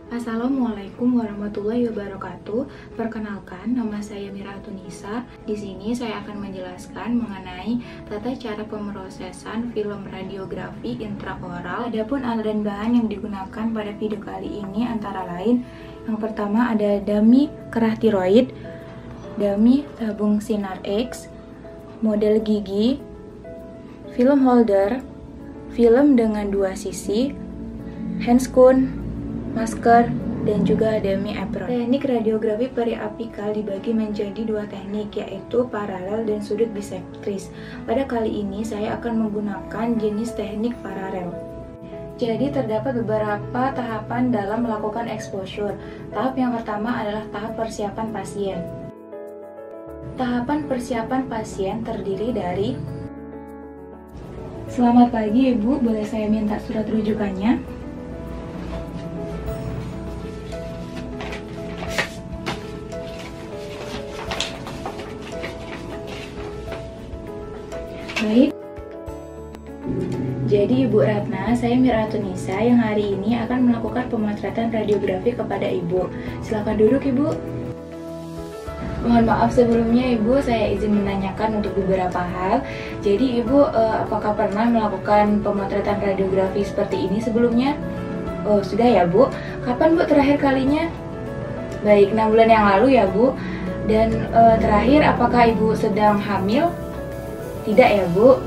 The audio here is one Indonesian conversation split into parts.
Assalamualaikum warahmatullahi wabarakatuh. Perkenalkan, nama saya Mira Tunisa. Di sini saya akan menjelaskan mengenai tata cara pemrosesan film radiografi intraoral. Adapun alat dan bahan yang digunakan pada video kali ini antara lain, yang pertama ada dummy kerah tiroid, dummy tabung sinar X, model gigi, film holder, film dengan dua sisi, handscoon, masker, dan juga dummy apron. Teknik radiografi periapikal dibagi menjadi dua teknik, yaitu paralel dan sudut bisektris. Pada kali ini saya akan menggunakan jenis teknik paralel. Jadi terdapat beberapa tahapan dalam melakukan exposure. Tahap yang pertama adalah tahap persiapan pasien. Tahapan persiapan pasien terdiri dari: Selamat pagi Ibu, boleh saya minta surat rujukannya? Baik, jadi Ibu Ratna, saya Mira Tunisa yang hari ini akan melakukan pemotretan radiografi kepada Ibu. Silakan duduk Ibu. Mohon maaf sebelumnya Ibu, saya izin menanyakan untuk beberapa hal. Jadi Ibu, apakah pernah melakukan pemotretan radiografi seperti ini sebelumnya? Oh, sudah ya Bu. Kapan Bu terakhir kalinya? Baik, 6 bulan yang lalu ya Bu. Dan terakhir, apakah Ibu sedang hamil? Tidak ya Bu.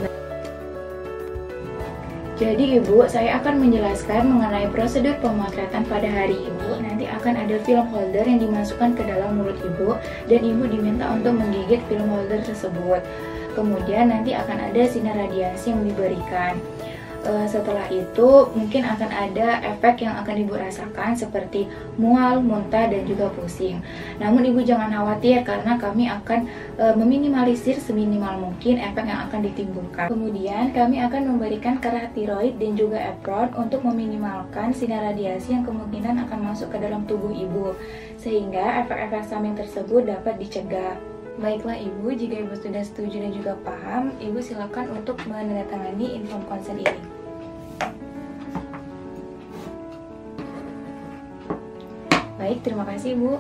Jadi Ibu, saya akan menjelaskan mengenai prosedur pemotretan pada hari ini. Nanti akan ada film holder yang dimasukkan ke dalam mulut Ibu, dan Ibu diminta untuk menggigit film holder tersebut. Kemudian nanti akan ada sinar radiasi yang diberikan. Setelah itu mungkin akan ada efek yang akan Ibu rasakan seperti mual, muntah, dan juga pusing. Namun Ibu jangan khawatir karena kami akan meminimalisir seminimal mungkin efek yang akan ditimbulkan. Kemudian kami akan memberikan kerah tiroid dan juga apron untuk meminimalkan sinar radiasi yang kemungkinan akan masuk ke dalam tubuh Ibu, sehingga efek-efek samping tersebut dapat dicegah. Baiklah Ibu, jika Ibu sudah setuju dan juga paham, Ibu silakan untuk menandatangani inform consent ini. Baik, terima kasih Ibu.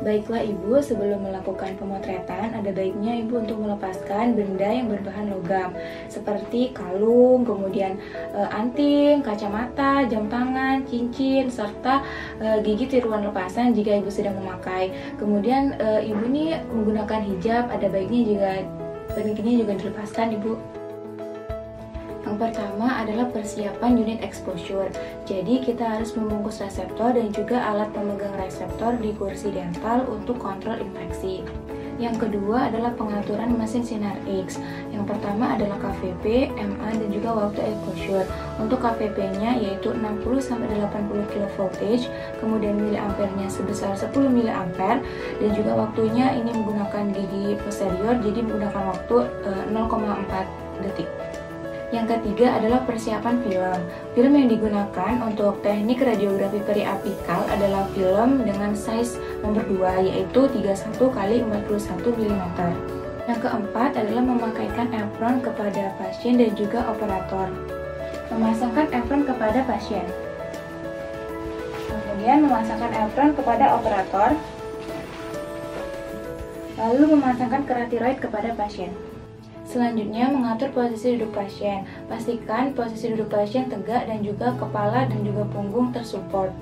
Baiklah Ibu, sebelum melakukan pemotretan, ada baiknya Ibu untuk melepaskan benda yang berbahan logam seperti kalung, kemudian anting, kacamata, jam tangan, cincin, serta gigi tiruan lepasan jika Ibu sedang memakai. Kemudian Ibu ini menggunakan hijab, ada baiknya juga peningginya juga dilepaskan Ibu. Yang pertama adalah persiapan unit exposure. Jadi kita harus membungkus reseptor dan juga alat pemegang reseptor di kursi dental untuk kontrol infeksi. Yang kedua adalah pengaturan mesin sinar X. Yang pertama adalah KVP, MA, dan juga waktu exposure. Untuk KVP-nya yaitu 60-80 kV, kemudian miliampernya sebesar 10 mA, dan juga waktunya ini menggunakan gigi posterior, jadi menggunakan waktu 0,4 detik. Yang ketiga adalah persiapan film. Film yang digunakan untuk teknik radiografi periapikal adalah film dengan size nomor 2, yaitu 31 x 41 mm. Yang keempat adalah memakaikan apron kepada pasien dan juga operator. Memasangkan apron kepada pasien. Kemudian memasangkan apron kepada operator. Lalu memasangkan kerah tiroid kepada pasien. Selanjutnya, mengatur posisi duduk pasien. Pastikan posisi duduk pasien tegak dan juga kepala dan juga punggung tersupport.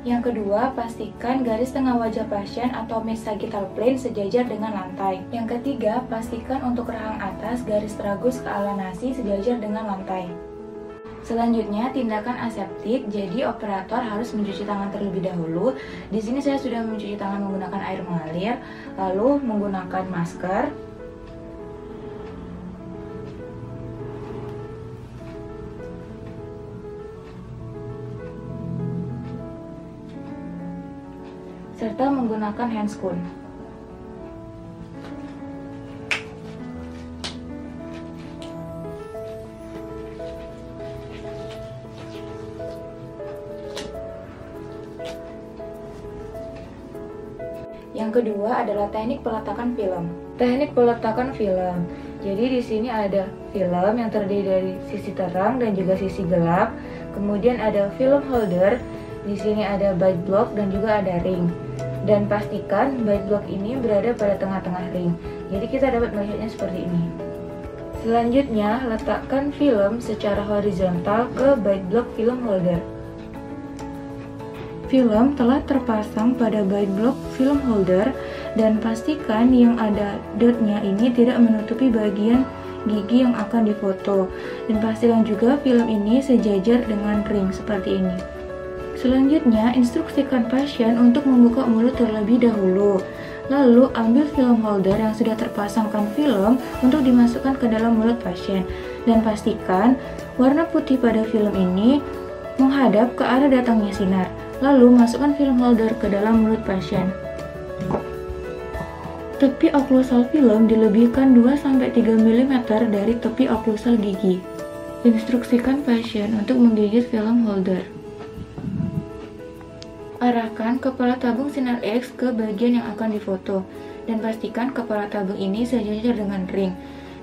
Yang kedua, pastikan garis tengah wajah pasien atau mid-sagittal plane sejajar dengan lantai. Yang ketiga, pastikan untuk rahang atas garis tragus ke ala nasi sejajar dengan lantai. Selanjutnya, tindakan aseptik. Jadi operator harus mencuci tangan terlebih dahulu. Di sini saya sudah mencuci tangan menggunakan air mengalir, lalu menggunakan masker, serta menggunakan handscoon. Yang kedua adalah teknik peletakan film. Teknik peletakan film. Jadi di sini ada film yang terdiri dari sisi terang dan juga sisi gelap. Kemudian ada film holder. Di sini ada bite block dan juga ada ring. Dan pastikan bite block ini berada pada tengah-tengah ring. Jadi kita dapat melihatnya seperti ini. Selanjutnya, letakkan film secara horizontal ke bite block film holder. Film telah terpasang pada bite block film holder dan pastikan yang ada dotnya ini tidak menutupi bagian gigi yang akan difoto. Dan pastikan juga film ini sejajar dengan ring seperti ini. Selanjutnya, instruksikan pasien untuk membuka mulut terlebih dahulu. Lalu, ambil film holder yang sudah terpasangkan film untuk dimasukkan ke dalam mulut pasien. Dan pastikan warna putih pada film ini menghadap ke arah datangnya sinar. Lalu, masukkan film holder ke dalam mulut pasien. Tepi oklusal film dilebihkan 2-3 mm dari tepi oklusal gigi. Instruksikan pasien untuk menggigit film holder. Arahkan kepala tabung sinar X ke bagian yang akan difoto dan pastikan kepala tabung ini sejajar dengan ring.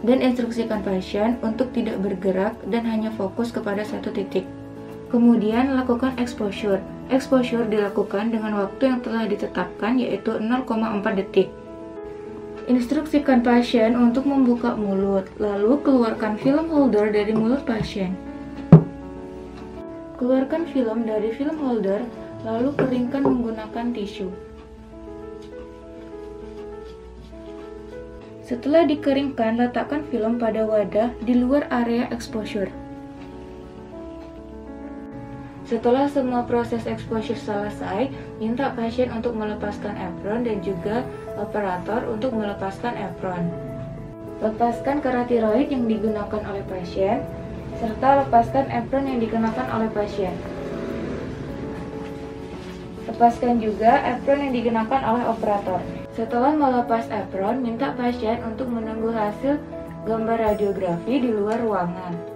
Dan instruksikan pasien untuk tidak bergerak dan hanya fokus kepada satu titik. Kemudian lakukan exposure. Exposure dilakukan dengan waktu yang telah ditetapkan yaitu 0,4 detik. Instruksikan pasien untuk membuka mulut, lalu keluarkan film holder dari mulut pasien. Keluarkan film dari film holder, lalu keringkan menggunakan tisu. Setelah dikeringkan, letakkan film pada wadah di luar area exposure. Setelah semua proses exposure selesai, minta pasien untuk melepaskan apron dan juga operator untuk melepaskan apron. Lepaskan karatiroid yang digunakan oleh pasien, serta lepaskan apron yang dikenakan oleh pasien. Lepaskan juga apron yang digunakan oleh operator. Setelah melepas apron, minta pasien untuk menunggu hasil gambar radiografi di luar ruangan.